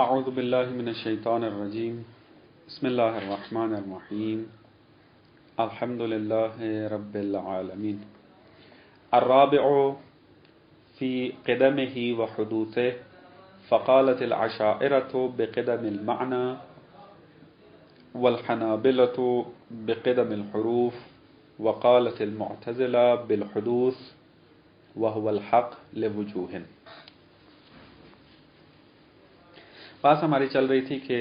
اعوذ باللہ من الشیطان الرجیم بسم اللہ الرحمن الرحیم الحمد للہ رب العالمین الرابع فی قدمہ وحدوثہ فقالت العشائرة بقدم المعنى والحنابلة بقدم الحروف وقالت المعتزلة بالحدوث وهو الحق لوجوہ۔ بات ہماری چل رہی تھی کہ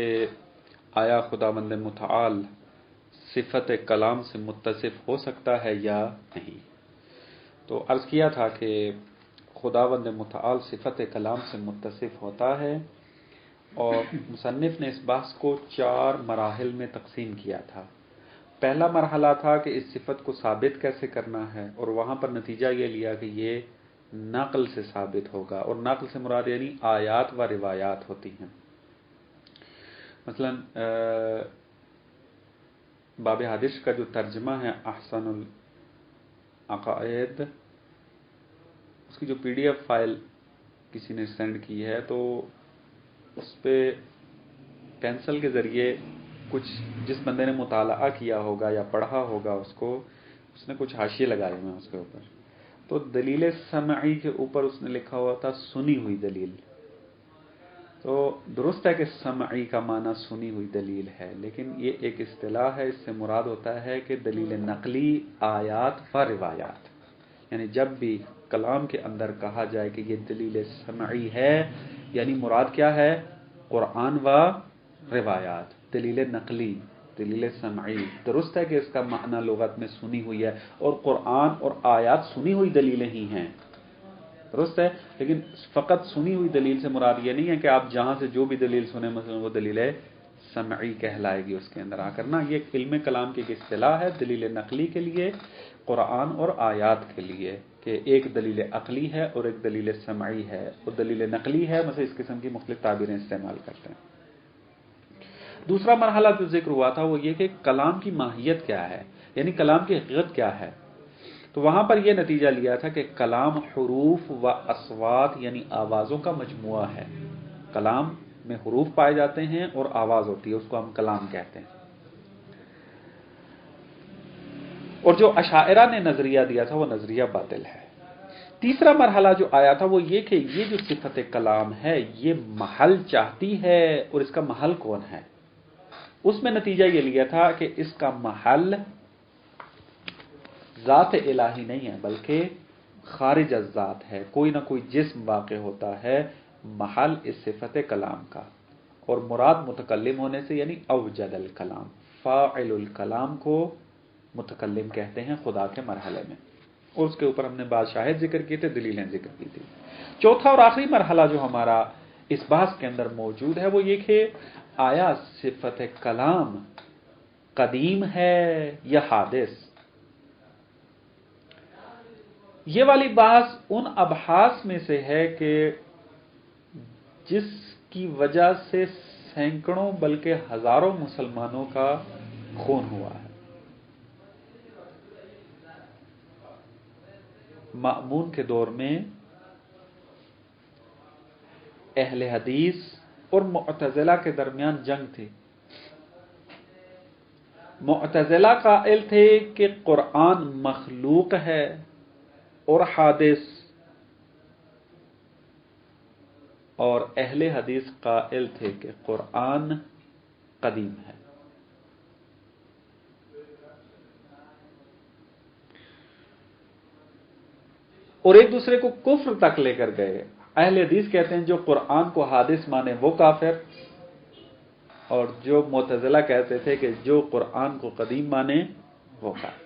آیا خداوند متعال صفت کلام سے متصف ہو سکتا ہے یا نہیں۔ تو عرض کیا تھا کہ خداوند متعال صفت کلام سے متصف ہوتا ہے، اور مصنف نے اس بحث کو 4 مراحل میں تقسیم کیا تھا۔ پہلا مرحلہ تھا کہ اس صفت کو ثابت کیسے کرنا ہے، اور وہاں پر نتیجہ یہ لیا کہ یہ نقل سے ثابت ہوگا، اور نقل سے مراد یعنی آیات و روایات ہوتی ہیں۔ مثلا باب حدیث کا جو ترجمہ ہے احسن العقائد، اس کی جو پی ڈی ایف فائل کسی نے سینڈ کی ہے، تو اس پہ پینسل کے ذریعے کچھ جس بندے نے مطالعہ کیا ہوگا یا پڑھا ہوگا اس نے کچھ حاشیے لگائے ہوئے ہیں اس کے اوپر۔ تو دلیل سمعی کے اوپر اس نے لکھا ہوا تھا سنی ہوئی دلیل۔ تو درست ہے کہ سمعی کا معنی سنی ہوئی دلیل ہے، لیکن یہ ایک اصطلاح ہے، اس سے مراد ہوتا ہے کہ دلیل نقلی آیات و روایات، یعنی جب بھی کلام کے اندر کہا جائے کہ یہ دلیل سمعی ہے، یعنی مراد کیا ہے؟ قرآن و روایات۔ دلیل نقلی، دلیل سمعی، درست ہے کہ اس کا معنی لغت میں سنی ہوئی ہے، اور قرآن اور آیات سنی ہوئی دلیلیں ہی ہیں، درست ہے، لیکن فقط سنی ہوئی دلیل سے مراد یہ نہیں ہے کہ آپ جہاں سے جو بھی دلیل سنیں مثلا وہ دلیل سمعی کہلائے گی اس کے اندر آ کر۔ نہ، یہ علم کلام کی ایک اصطلاح ہے دلیل نقلی کے لیے، قرآن اور آیات کے لیے، کہ ایک دلیل عقلی ہے اور ایک دلیل سمعی ہے، اور دلیل نقلی ہے مثلا اس قسم کی مختلف تعبیریں استعمال کرتے ہیں۔ دوسرا مرحلہ جو ذکر ہوا تھا وہ یہ کہ کلام کی ماہیت کیا ہے، یعنی کلام کی حقیقت کیا ہے۔ تو وہاں پر یہ نتیجہ لیا تھا کہ کلام حروف و اصوات یعنی آوازوں کا مجموعہ ہے۔ کلام میں حروف پائے جاتے ہیں اور آواز ہوتی ہے، اس کو ہم کلام کہتے ہیں۔ اور جو اشاعرہ نے نظریہ دیا تھا وہ نظریہ باطل ہے۔ تیسرا مرحلہ جو آیا تھا وہ یہ کہ یہ جو صفت کلام ہے یہ محل چاہتی ہے، اور اس کا محل کون ہے۔ اس میں نتیجہ یہ لیا تھا کہ اس کا محل ذات الہی نہیں ہے بلکہ خارج از ذات ہے، کوئی نہ کوئی جسم واقع ہوتا ہے محل اس صفت کلام کا، اور مراد متکلم ہونے سے یعنی اوجد الکلام، فاعل الکلام کو متکلم کہتے ہیں خدا کے مرحلے میں، اور اس کے اوپر ہم نے بعض شاہد ذکر کیے تھے، دلیلیں ذکر کی تھی۔ چوتھا اور آخری مرحلہ جو ہمارا اس بحث کے اندر موجود ہے وہ یہ کہ آیا صفت کلام قدیم ہے یا حادث۔ یہ والی بحث ان ابحاث میں سے ہے کہ جس کی وجہ سے سینکڑوں بلکہ ہزاروں مسلمانوں کا خون ہوا ہے۔ مأمون کے دور میں اہل حدیث اور معتزلہ کے درمیان جنگ تھی۔ معتزلہ قائل تھے کہ قرآن مخلوق ہے اور حادث، اور اہل حدیث قائل تھے کہ قرآن قدیم ہے۔ اور ایک دوسرے کو کفر تک لے کر گئے۔ اہل حدیث کہتے ہیں جو قرآن کو حادث مانے وہ کافر، اور جو معتزلہ کہتے تھے کہ جو قرآن کو قدیم مانے وہ کافر۔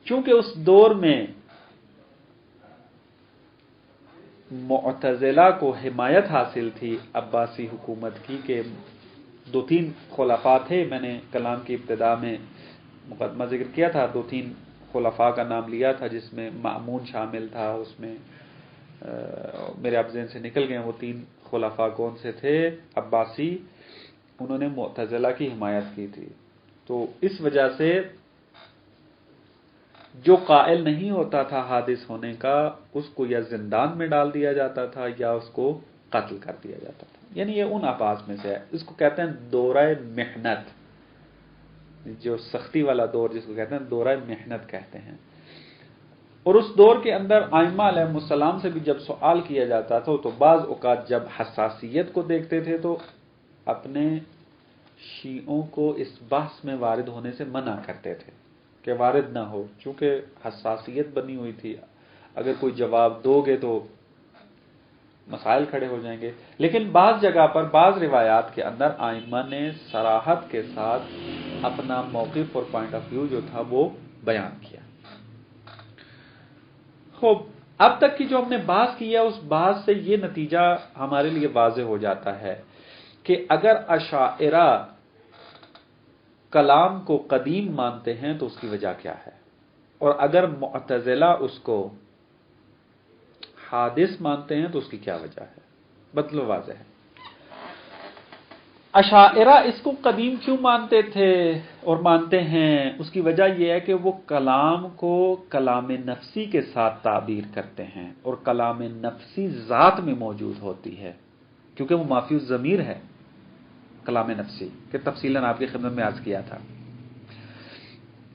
چونکہ اس دور میں معتزلہ کو حمایت حاصل تھی عباسی حکومت کی، کہ 2-3 خلفاء تھے، میں نے کلام کی ابتدا میں مقدمہ ذکر کیا تھا، 2-3 خلفاء کا نام لیا تھا جس میں مأمون شامل تھا، اس میں میرے اب ذہن سے نکل گئے وہ 3 خلفاء کون سے تھے عباسی، انہوں نے معتزلہ کی حمایت کی تھی۔ تو اس وجہ سے جو قائل نہیں ہوتا تھا حادث ہونے کا، اس کو یا زندان میں ڈال دیا جاتا تھا یا اس کو قتل کر دیا جاتا تھا. یعنی یہ ان آفات میں سے ہے. اس کو کہتے ہیں دورہ محنت، جو سختی والا دور جس کو کہتے ہیں دورہ محنت کہتے ہیں. اور اس دور کے اندر ائمہ علیہ السلام سے بھی جب سوال کیا جاتا تھا تو بعض اوقات جب حساسیت کو دیکھتے تھے تو اپنے شیعوں کو اس بحث میں وارد ہونے سے منع کرتے تھے کہ وارد نہ ہو، چونکہ حساسیت بنی ہوئی تھی، اگر کوئی جواب دو گے تو مسائل کھڑے ہو جائیں گے. لیکن بعض جگہ پر بعض روایات کے اندر ائمہ نے صراحت کے ساتھ اپنا موقف اور پوائنٹ آف ویو جو تھا وہ بیان کیا. خوب، اب تک کی جو ہم نے بحث کی ہے اس بحث سے یہ نتیجہ ہمارے لیے واضح ہو جاتا ہے کہ اگر اشاعرہ کلام کو قدیم مانتے ہیں تو اس کی وجہ کیا ہے، اور اگر معتزلہ اس کو حادث مانتے ہیں تو اس کی کیا وجہ ہے. مطلب واضح ہے. اشاعرہ اس کو قدیم کیوں مانتے تھے اور مانتے ہیں، اس کی وجہ یہ ہے کہ وہ کلام کو کلام نفسی کے ساتھ تعبیر کرتے ہیں، اور کلام نفسی ذات میں موجود ہوتی ہے کیونکہ وہ مافی الضمیر ہے کلام نفسی کہ تفصیلاً آپ کی خدمت میں عرض کیا تھا.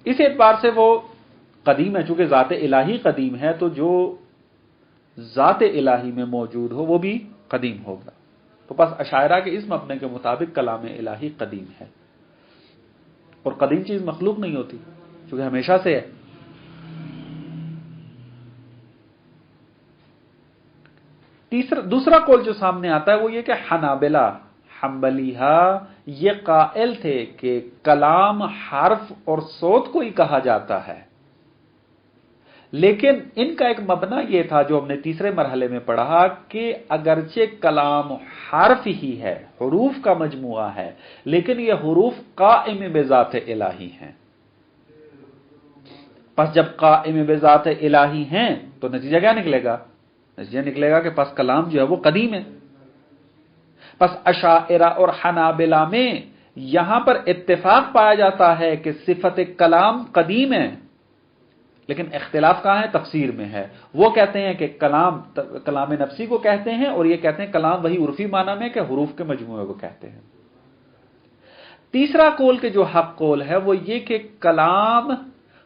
اس اعتبار سے وہ قدیم ہے. چونکہ ذات الہی قدیم ہے تو جو ذات الہی میں موجود ہو وہ بھی قدیم ہوگا. تو بس اشاعرہ کے اس مبنے کے مطابق کلام الہی قدیم ہے، اور قدیم چیز مخلوق نہیں ہوتی چونکہ ہمیشہ سے ہے. دوسرا قول جو سامنے آتا ہے وہ یہ کہ حنابلہ حنبلیہ یہ قائل تھے کہ کلام حرف اور صوت کو ہی کہا جاتا ہے، لیکن ان کا ایک مبنا یہ تھا جو ہم نے تیسرے مرحلے میں پڑھا کہ اگرچہ کلام حرف ہی ہے، حروف کا مجموعہ ہے، لیکن یہ حروف قائم بذات الہی ہیں. پس جب قائم بذات الہی ہیں تو نتیجہ کیا نکلے گا؟ نتیجہ نکلے گا کہ پس کلام جو ہے وہ قدیم ہے. پس اشاعرہ اور حنابلہ میں یہاں پر اتفاق پایا جاتا ہے کہ صفت کلام قدیم ہے، لیکن اختلاف کہاں ہے؟ تفسیر میں ہے. وہ کہتے ہیں کہ کلام نفسی کو کہتے ہیں، اور یہ کہتے ہیں کلام وہی عرفی معنی میں کہ حروف کے مجموعے کو کہتے ہیں. تیسرا قول کے جو حق قول ہے وہ یہ کہ کلام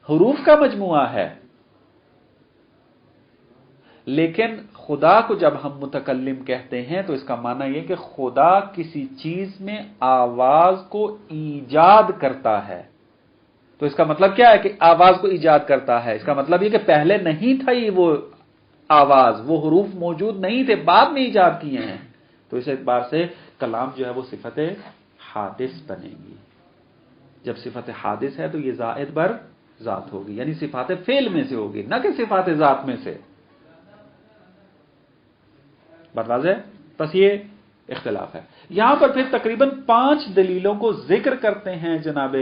حروف کا مجموعہ ہے، لیکن خدا کو جب ہم متکلم کہتے ہیں تو اس کا معنی یہ کہ خدا کسی چیز میں آواز کو ایجاد کرتا ہے. تو اس کا مطلب کیا ہے کہ آواز کو ایجاد کرتا ہے؟ اس کا مطلب یہ کہ پہلے نہیں تھا یہ وہ آواز، وہ حروف موجود نہیں تھے، بعد میں ایجاد کیے ہیں. تو اس اعتبار سے کلام جو ہے وہ صفت حادث بنے گی. جب صفت حادث ہے تو یہ زائد بر ذات ہوگی، یعنی صفات فعل میں سے ہوگی، نہ کہ صفات ذات میں سے. بات واضح ہے؟ بس یہ اختلاف ہے. یہاں پر پھر تقریباً 5 دلیلوں کو ذکر کرتے ہیں جناب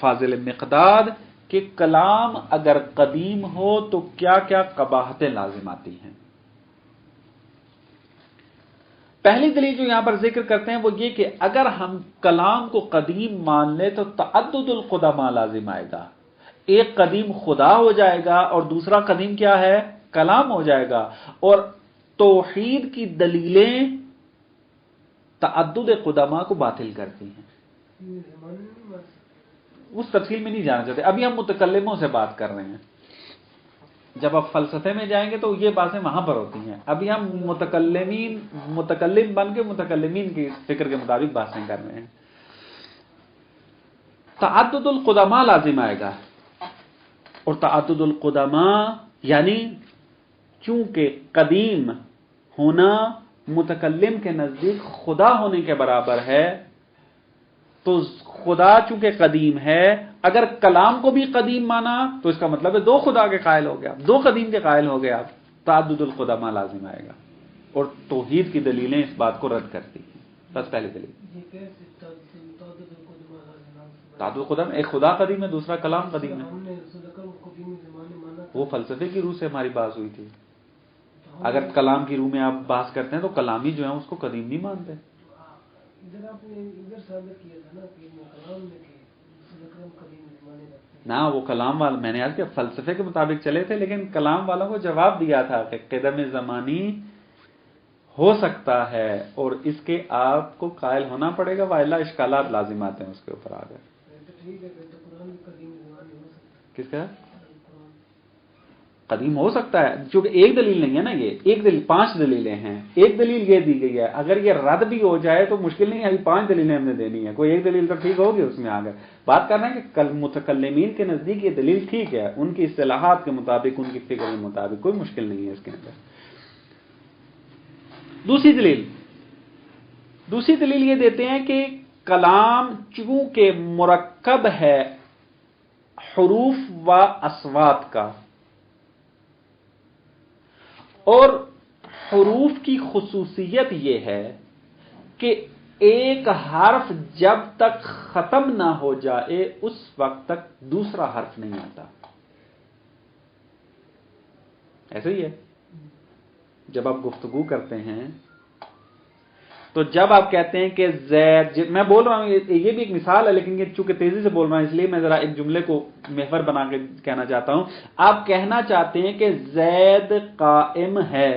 فاضل مقداد کہ کلام اگر قدیم ہو تو کیا کیا قباحتیں لازم آتی ہیں. پہلی دلیل جو یہاں پر ذکر کرتے ہیں وہ یہ کہ اگر ہم کلام کو قدیم مان لیں تو تعدد القدماء لازم آئے گا. ایک قدیم خدا ہو جائے گا اور دوسرا قدیم کیا ہے؟ کلام ہو جائے گا. اور توحید کی دلیلیں تعدد قدماء کو باطل کرتی ہیں. اس تفصیل میں نہیں جانا چاہتے، ابھی ہم متکلموں سے بات کر رہے ہیں. جب آپ فلسفے میں جائیں گے تو یہ باتیں وہاں پر ہوتی ہیں. ابھی ہم متکلم بن کے متکلمین کی فکر کے مطابق باتیں کر رہے ہیں. تعدد القدماء لازم آئے گا، اور تعدد القدماء یعنی چونکہ قدیم ہونا متکلم کے نزدیک خدا ہونے کے برابر ہے، تو خدا چونکہ قدیم ہے، اگر کلام کو بھی قدیم مانا تو اس کا مطلب ہے 2 خدا کے قائل ہو گیا، 2 قدیم کے قائل ہو گیا. تعدد القدماء لازم آئے گا، اور توحید کی دلیلیں اس بات کو رد کرتی ہیں. بس پہلی دلیل تعدد القدم، ایک خدا قدیم ہے، دوسرا کلام قدیم ہے. وہ فلسفے کی روح سے ہماری بات ہوئی تھی. اگر کلام کی روح میں آپ بات کرتے ہیں تو کلامی جو ہیں اس کو قدیم نہیں مانتے. نہ وہ کلام والا، میں نے آج کے فلسفے کے مطابق چلے تھے، لیکن کلام والوں کو جواب دیا تھا کہ قدم زمانی ہو سکتا ہے، اور اس کے آپ کو قائل ہونا پڑے گا، وائلہ اشکالات لازم آتے ہیں اس کے اوپر آگے. کس کا قدیم ہو سکتا ہے؟ چونکہ ایک دلیل نہیں ہے نا، یہ ایک دلیل، 5 دلیلیں ہیں. ایک دلیل یہ دی گئی ہے، اگر یہ رد بھی ہو جائے تو مشکل نہیں ہے، ابھی 5 دلیلیں ہم نے دینی ہے. کوئی ایک دلیل تو ٹھیک ہوگی اس میں آگے بات کرنا ہے کہ متکلمین کے نزدیک یہ دلیل ٹھیک ہے، ان کی اصطلاحات کے مطابق، ان کی فکر کے مطابق، کوئی مشکل نہیں ہے اس کے اندر. دوسری دلیل یہ دیتے ہیں کہ کلام چونکہ مرکب ہے حروف و اصوات کا، اور حروف کی خصوصیت یہ ہے کہ ایک حرف جب تک ختم نہ ہو جائے اس وقت تک دوسرا حرف نہیں آتا. ایسے ہی ہے جب آپ گفتگو کرتے ہیں تو جب آپ کہتے ہیں کہ زید، میں بول رہا ہوں یہ بھی ایک مثال ہے، لیکن یہ چونکہ تیزی سے بول رہا ہوں اس لیے میں ذرا ایک جملے کو محور بنا کے کہنا چاہتا ہوں. آپ کہنا چاہتے ہیں کہ زید قائم ہے،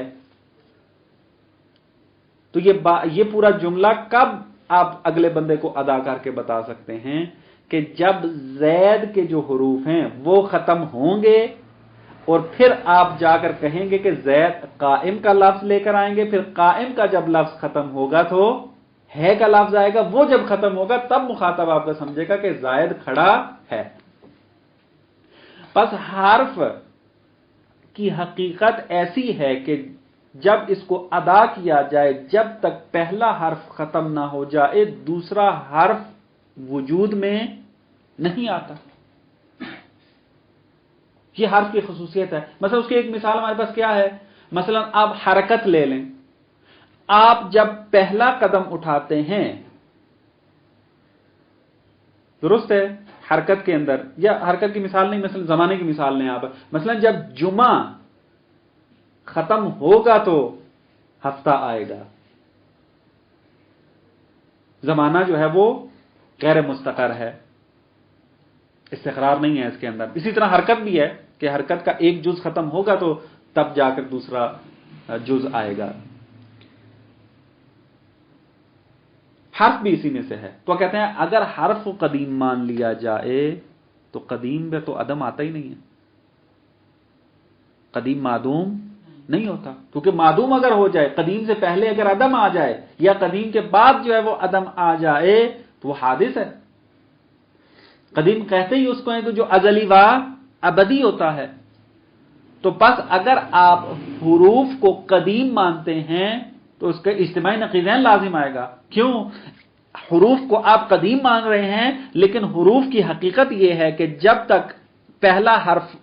تو یہ پورا جملہ کب آپ اگلے بندے کو ادا کر کے بتا سکتے ہیں؟ کہ جب زید کے جو حروف ہیں وہ ختم ہوں گے، اور پھر آپ جا کر کہیں گے کہ زید قائم کا لفظ لے کر آئیں گے. پھر قائم کا جب لفظ ختم ہوگا تو ہے کا لفظ آئے گا. وہ جب ختم ہوگا تب مخاطب آپ کا سمجھے گا کہ زائد کھڑا ہے. پس حرف کی حقیقت ایسی ہے کہ جب اس کو ادا کیا جائے، جب تک پہلا حرف ختم نہ ہو جائے دوسرا حرف وجود میں نہیں آتا. یہ حرف کی خصوصیت ہے. مثلا اس کی ایک مثال ہمارے پاس کیا ہے؟ مثلا آپ حرکت لے لیں. آپ جب پہلا قدم اٹھاتے ہیں، درست ہے، حرکت کے اندر، یا حرکت کی مثال نہیں، مثلا زمانے کی مثال لیں آپ. مثلا جب جمعہ ختم ہوگا تو ہفتہ آئے گا. زمانہ جو ہے وہ غیر مستقر ہے، استقرار نہیں ہے اس کے اندر. اسی طرح حرکت بھی ہے کہ حرکت کا ایک جز ختم ہوگا تو تب جا کر دوسرا جز آئے گا. حرف بھی اسی میں سے ہے. تو کہتے ہیں اگر حرف کو قدیم مان لیا جائے تو قدیم میں تو عدم آتا ہی نہیں ہے. قدیم معدوم نہیں ہوتا، کیونکہ معدوم اگر ہو جائے، قدیم سے پہلے اگر عدم آ جائے یا قدیم کے بعد جو ہے وہ عدم آ جائے تو وہ حادث ہے. قدیم کہتے ہی اس کو ہے تو جو ازلی و ابدی ہوتا ہے. تو پس اگر آپ حروف کو قدیم مانتے ہیں تو اس کے اجتماعی نقیضین لازم آئے گا. کیوں؟ حروف کو آپ قدیم مان رہے ہیں، لیکن حروف کی حقیقت یہ ہے کہ جب تک پہلا حرف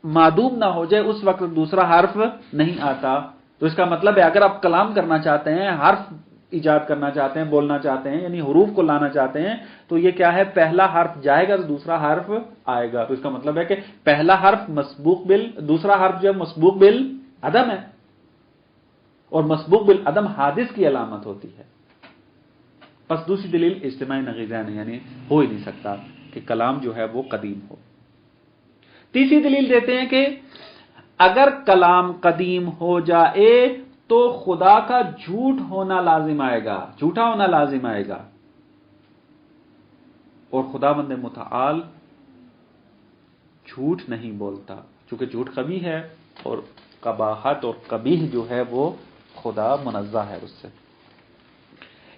معدوم نہ ہو جائے اس وقت دوسرا حرف نہیں آتا. تو اس کا مطلب ہے اگر آپ کلام کرنا چاہتے ہیں، حرف ایجاد کرنا چاہتے ہیں، بولنا چاہتے ہیں، یعنی حروف کو لانا چاہتے ہیں، تو یہ کیا ہے؟ پہلا حرف جائے گا تو دوسرا حرف آئے گا. تو اس کا مطلب ہے کہ پہلا حرف مسبوق دوسرا حرف جو ہے مسبوق بالعدم ہے، اور مسبوق بالعدم حادث کی علامت ہوتی ہے. پس دوسری دلیل اجتماعی نقیضین ہے، یعنی ہو ہی نہیں سکتا کہ کلام جو ہے وہ قدیم ہو. تیسری دلیل دیتے ہیں کہ اگر کلام قدیم ہو جائے تو خدا کا جھوٹ ہونا لازم آئے گا، جھوٹا ہونا لازم آئے گا. اور خداوند متعال جھوٹ نہیں بولتا، چونکہ جھوٹ قبیح ہے، اور قباحت اور قبیح جو ہے وہ خدا منزہ ہے اس سے.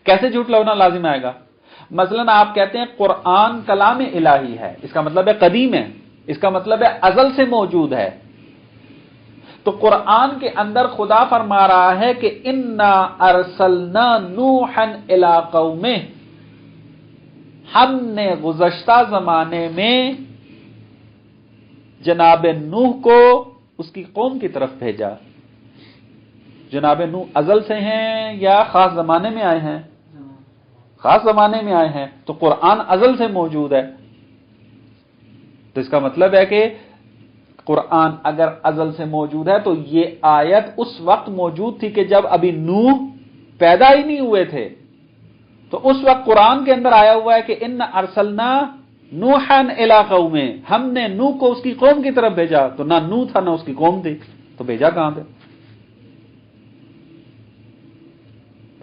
کیسے جھوٹ ہونا لازم آئے گا؟ مثلا آپ کہتے ہیں قرآن کلام الہی ہے، اس کا مطلب ہے قدیم ہے، اس کا مطلب ہے ازل سے موجود ہے. تو قرآن کے اندر خدا فرما رہا ہے کہ انا ارسلنا نوحا الی قومہ، ہم نے گزشتہ زمانے میں جناب نوح کو اس کی قوم کی طرف بھیجا. جناب نوح ازل سے ہیں یا خاص زمانے میں آئے ہیں؟ خاص زمانے میں آئے ہیں. تو قرآن ازل سے موجود ہے. تو اس کا مطلب ہے کہ قرآن اگر ازل سے موجود ہے تو یہ آیت اس وقت موجود تھی کہ جب ابھی نوح پیدا ہی نہیں ہوئے تھے. تو اس وقت قرآن کے اندر آیا ہوا ہے کہ ان ارسلنا نوحا الی قومہ، ہم نے نوح کو اس کی قوم کی طرف بھیجا. تو نہ نوح تھا نہ اس کی قوم تھی، تو بھیجا کہاں پہ؟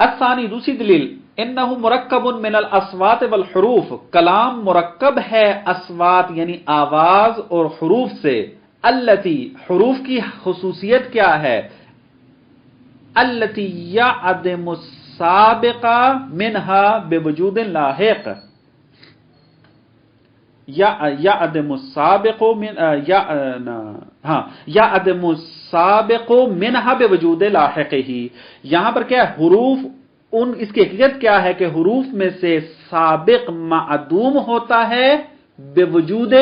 الثانی دوسری دلیل انہ مرکب من الاصوات والحروف، کلام مرکب ہے اصوات یعنی آواز اور حروف سے، التی حروف کی خصوصیت کیا ہے، التی یعدم السابق منها بوجود لاحق، یعدم السابق من یعدم السابق منها بوجود لاحقہ، یہاں پر کیا ہے حروف، اس کی حقیقت کیا ہے کہ حروف میں سے سابق معدوم ہوتا ہے بوجود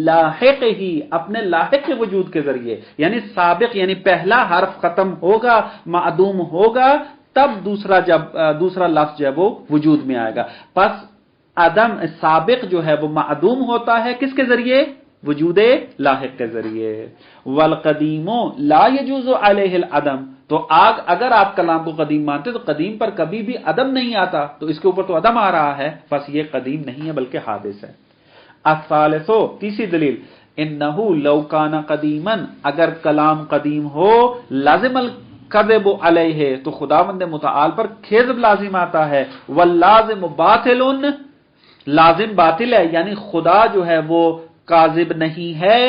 لاحق ہی، اپنے لاحق کے وجود کے ذریعے، یعنی سابق یعنی پہلا حرف ختم ہوگا، معدوم ہوگا، تب دوسرا لفظ جو ہے وہ وجود میں آئے گا۔ پس عدم سابق جو ہے وہ معدوم ہوتا ہے کس کے ذریعے؟ وجود لاحق کے ذریعے۔ والقدیم لا يجوز علیہ العدم، تو اگر آپ کلام کو قدیم مانتے تو قدیم پر کبھی بھی عدم نہیں آتا، تو اس کے اوپر تو عدم آ رہا ہے، بس یہ قدیم نہیں ہے بلکہ حادث ہے۔ الثالث تیسری دلیل انہ لو کان قدیما، اگر کلام قدیم ہو لازم الکذب علیہ، تو خداوند متعال پر کذب لازم آتا ہے، واللازم باطل، لازم باطل ہے، یعنی خدا جو ہے وہ کاذب نہیں ہے،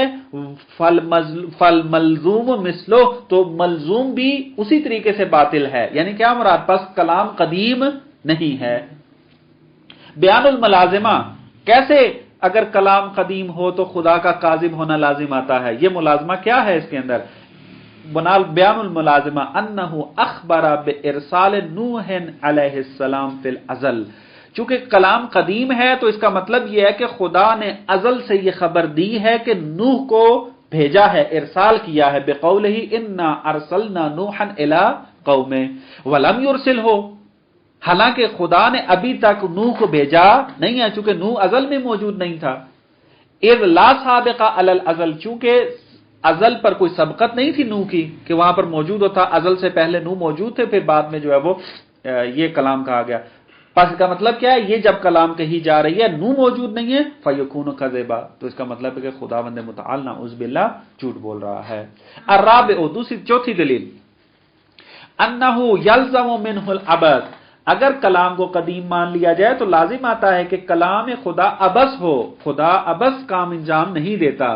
فالملزوم مثلو، تو ملزوم بھی اسی طریقے سے باطل ہے، یعنی کیا مراد، پس کلام قدیم نہیں ہے۔ بیان الملازمہ، کیسے اگر کلام قدیم ہو تو خدا کا کاذب ہونا لازم آتا ہے، یہ ملازمہ کیا ہے اس کے اندر، بیان الملازمہ انہ اخبر بارسال نوح علیہ السلام فی الازل، چونکہ کلام قدیم ہے تو اس کا مطلب یہ ہے کہ خدا نے ازل سے یہ خبر دی ہے کہ نوح کو بھیجا ہے، ارسال کیا ہے، بقولہ انا ارسلنا نوحا الی قومہ ولم یرسلہ، حالانکہ خدا نے ابھی تک نوح کو بھیجا نہیں ہے، چونکہ نوح ازل میں موجود نہیں تھا۔ اذ لا سابق علی الازل، چونکہ ازل پر کوئی سبقت نہیں تھی نوح کی کہ وہاں پر موجود ہوتا، ازل سے پہلے نوح موجود تھے، پھر بعد میں جو ہے وہ یہ کلام کہا گیا۔ پس اس کا مطلب کیا ہے، یہ جب کلام کہی جا رہی ہے نوح موجود نہیں ہے، فیکون کذبا، تو اس کا مطلب ہے کہ خداوند متعال نعوذ باللہ جھوٹ بول رہا ہے۔ الرابع چوتھی دلیل انہ یلزم منہ العبث، اگر کلام کو قدیم مان لیا جائے تو لازم آتا ہے کہ کلام خدا عبث ہو، خدا عبث کام انجام نہیں دیتا،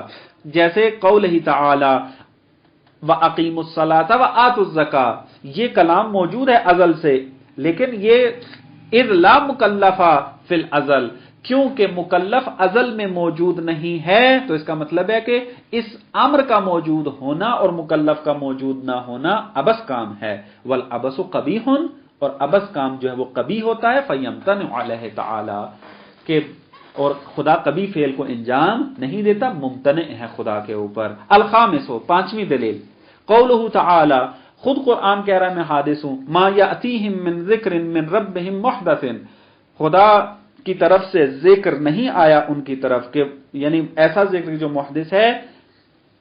جیسے قولہ تعالی وَأَقِیمُوا الصَّلَاةَ وَآتُوا الزَّکَاةَ، یہ کلام موجود ہے ازل سے، لیکن یہ اذ لا مکلفہ فی الازل، کیونکہ مکلف ازل میں موجود نہیں ہے، تو اس کا مطلب ہے کہ اس امر کا موجود ہونا اور مکلف کا موجود نہ ہونا عبث کام ہے۔ والعبث قبیح، اور عبث کام جو ہے وہ قبیح ہوتا ہے، فیمتنع علیہ تعالی، کہ اور خدا کبھی فعل کو انجام نہیں دیتا، ممتنع ہے خدا کے اوپر۔ الخامس پانچویں دلیل قولہ تعالی، خود قرآن کہہ رہا ہے میں حادث ہوں، ما یأتیہم من ذکر من ربہم محدث، خدا کی طرف سے ذکر نہیں آیا ان کی طرف، کہ یعنی ایسا ذکر جو محدث ہے،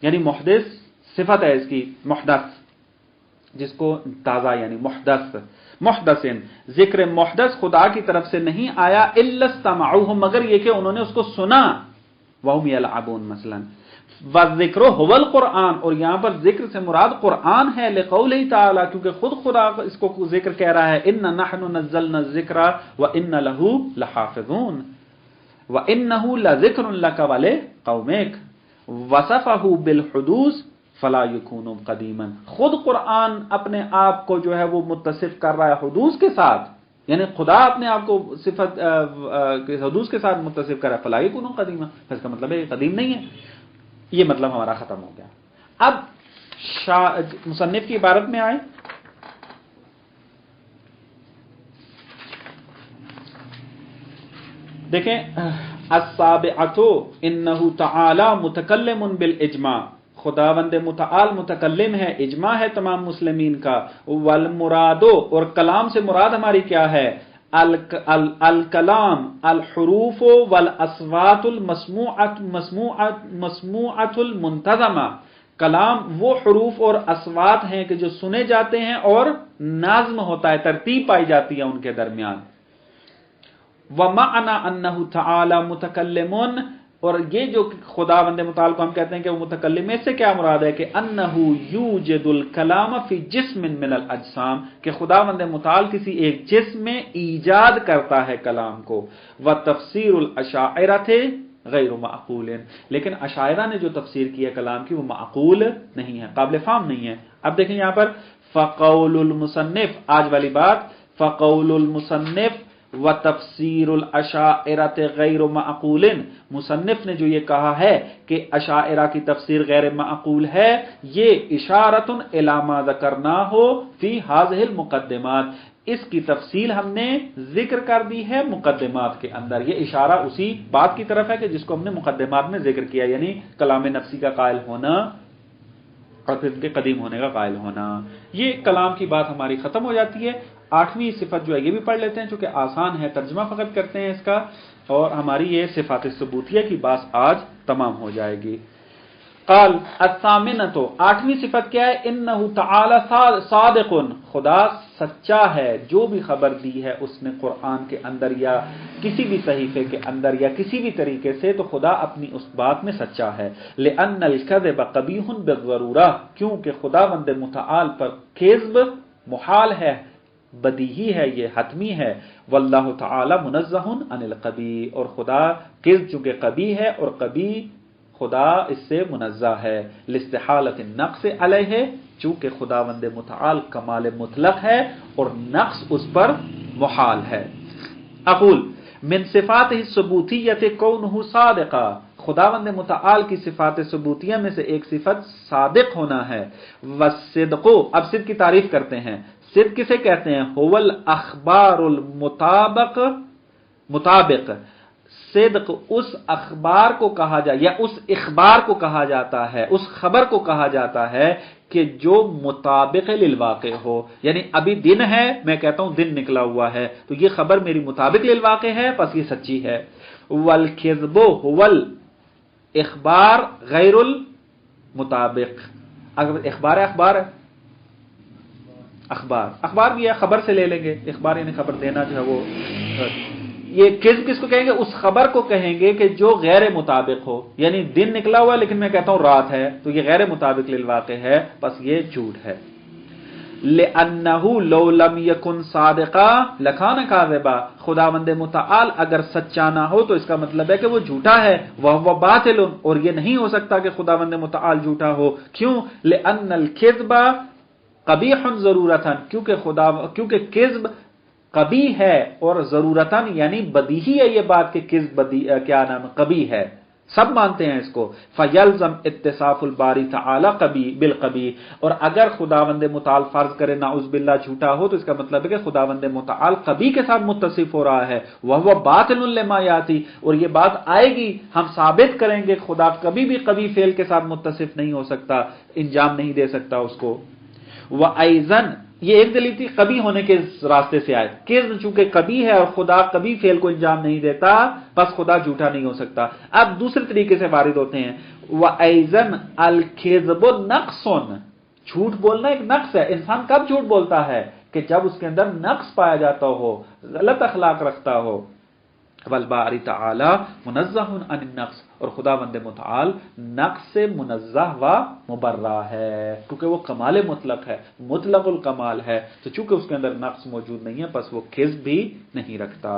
یعنی محدث صفت ہے اس کی، محدث جس کو تازہ یعنی محدث ذکر محدث خدا کی طرف سے نہیں آیا، الا استمعوہ، مگر یہ کہ انہوں نے اس کو سنا، وہم یلعبون مثلا، والذکر هو القرآن، اور یہاں پر ذکر سے مراد قرآن ہے، لقولہ تعالی، کیونکہ خود خدا اس کو ذکر کہہ رہا ہے، انا نحن نزلنا الذکر وانا له لحافظون وانه لذکر لک ولقومک وصفہ بالحدوث فلا یکون قدیما، خود قرآن اپنے آپ کو جو ہے وہ متصف کر رہا ہے حدوث کے ساتھ، یعنی خدا اپنے آپ کو صفت حدوث کے ساتھ متصف کر رہا ہے، فلا یکون قدیما، اس کا مطلب ہے یہ قدیم نہیں ہے۔ یہ مطلب ہمارا ختم ہو گیا۔ اب مصنف کی عبارت میں آئے، دیکھیں السابعۃ انہ تعالی متکلم بالاجماع، خداوند متعال متکلم ہے، اجماع ہے تمام مسلمین کا، والمراد، اور کلام سے مراد ہماری کیا ہے، الکلام الحروف والاصوات المسموعۃ المنتظمہ، کلام وہ حروف اور اصوات ہیں کہ جو سنے جاتے ہیں اور نظم ہوتا ہے، ترتیب پائی جاتی ہے ان کے درمیان۔ ومعنى انہ تعالی متکلم، اور یہ جو خداوند متعال کو ہم کہتے ہیں کہ وہ متکلم، اس سے کیا مراد ہے کہ انہو یوجد الکلام فی جسم من الاجسام، کہ خداوند متعال کسی ایک جسم میں ایجاد کرتا ہے کلام کو. وتفسیر الاشاعرۃ غیر معقول، لیکن اشاعرہ نے جو تفسیر کی ہے کلام کی وہ معقول نہیں ہے، قابل فہم نہیں ہے. اب دیکھیں یہاں پر فقول المصنف، آج والی بات، فقول المصنف وتفسیر الاشاعرۃ غیر معقول، مصنف نے جو یہ کہا ہے کہ اشاعرہ کی تفسیر غیر معقول ہے، یہ اشارۃ الی ما ذکرناہ فی ہذہ المقدمات، اس کی تفصیل ہم نے ذکر کر دی ہے مقدمات کے اندر. یہ اشارہ اسی بات کی طرف ہے کہ جس کو ہم نے مقدمات میں ذکر کیا، یعنی کلام نفسی کا قائل ہونا اور پھر ان کے قدیم ہونے کا قائل ہونا. یہ کلام کی بات ہماری ختم ہو جاتی ہے. 8ویں صفت جو ہے یہ بھی پڑھ لیتے ہیں چونکہ آسان ہے، ترجمہ فقط کرتے ہیں اس کا، اور ہماری یہ صفات ثبوتیہ کی بات آج تمام ہو جائے گی. قال الثامنۃ، 8ویں صفت کیا ہے؟ انہ تعالی صادق، خدا سچا ہے، جو بھی خبر دی ہے اس نے قرآن کے اندر یا کسی بھی صحیفے کے اندر یا کسی بھی طریقے سے، تو خدا اپنی اس بات میں سچا ہے. لأن الکذب قبیح بالضرورہ، کیونکہ خداوند متعال پر کذب محال ہے، بدیہی ہے، یہ حتمی ہے. واللہ تعالی منزہ عن القبیح، اور خدا کذب چونکہ قبیح ہے اور قبیح خدا اس سے منزہ ہے. لاستحالۃ النقص علیہ، چونکہ خداوند متعال کمال مطلق ہے اور نقص اس پر محال ہے. اقول من صفات الثبوتیۃ کونہ صادقا، خداوند متعال کی صفات ثبوتیہ میں سے ایک صفت صادق ہونا ہے. والصدق، اب صدق کی تعریف کرتے ہیں. صدق کسے کہتے ہیں؟ هو الاخبار مطابق، صدق اس اخبار کو کہا جائے یا اس اخبار کو کہا جاتا ہے، اس خبر کو کہا جاتا ہے کہ جو مطابق للواقع ہو. یعنی ابھی دن ہے، میں کہتا ہوں دن نکلا ہوا ہے، تو یہ خبر میری مطابق للواقع ہے، پس یہ سچی ہے. والکذب هو الاخبار غیر المطابق، اگر اخبار ہے، اخبار بھی ہے، خبر سے لے لیں گے، اخبار یعنی خبر دینا جو ہے وہ. یہ کذب کس کو کہیں گے؟ اس خبر کو کہیں گے کہ جو غیر مطابق ہو. یعنی دن نکلا ہوا ہے لیکن میں کہتا ہوں رات ہے، تو یہ غیر مطابق للواقع ہے، پس یہ جھوٹ ہے. لأنہ لو لم یکن صادقا لکان کاذبا، خداوند متعال اگر سچا نہ ہو تو اس کا مطلب ہے کہ وہ جھوٹا ہے. وہو باطل، اور یہ نہیں ہو سکتا کہ خداوند متعال جھوٹا ہو. کیوں؟ لأن الکذب قبیح ضرورتاً، کیونکہ کذب قبیح ہے اور ضرورتاً یعنی بدیہی ہے یہ بات کہ کذب قبیح ہے، سب مانتے ہیں اس کو. فیلزم اتصاف الباری تعالی بالقبیح، اور اگر خداوند متعال فرض کرے نعوذ باللہ جھوٹا ہو تو اس کا مطلب ہے کہ خداوند متعال قبیح کے ساتھ متصف ہو رہا ہے. وہو باطل لما یاتی، اور یہ بات آئے گی، ہم ثابت کریں گے خدا کبھی بھی قبیح فعل کے ساتھ متصف نہیں ہو سکتا، انجام نہیں دے سکتا اس کو. وَأَيْضًا، یہ ایک دلیل تھی قبیح ہونے کے راستے سے آئے. کذب چونکہ قبیح ہے اور خدا قبیح فعل کو انجام نہیں دیتا، بس خدا جھوٹا نہیں ہو سکتا. اب دوسرے طریقے سے وارد ہوتے ہیں. وَأَيْضًا الْكِذْبُ نَقْصٌ، جھوٹ بولنا ایک نقص ہے. انسان کب جھوٹ بولتا ہے؟ کہ جب اس کے اندر نقص پایا جاتا ہو، غلط اخلاق رکھتا ہو. والباری تعالی منزہ عن النقص، اور خداوند متعال نقص سے منزہ و مبرہ ہے، کیونکہ وہ کمال مطلق ہے، مطلق الکمال ہے. تو چونکہ اس کے اندر نقص موجود نہیں ہے، پس وہ کذب بھی نہیں رکھتا.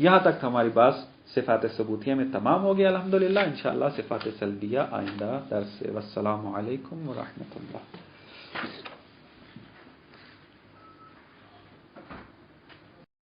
یہاں تک ہماری بات صفات ثبوتیہ میں تمام ہو گیا الحمدللہ. انشاءاللہ صفات سلبیہ آئندہ درس سے. والسلام علیکم ورحمۃ اللہ.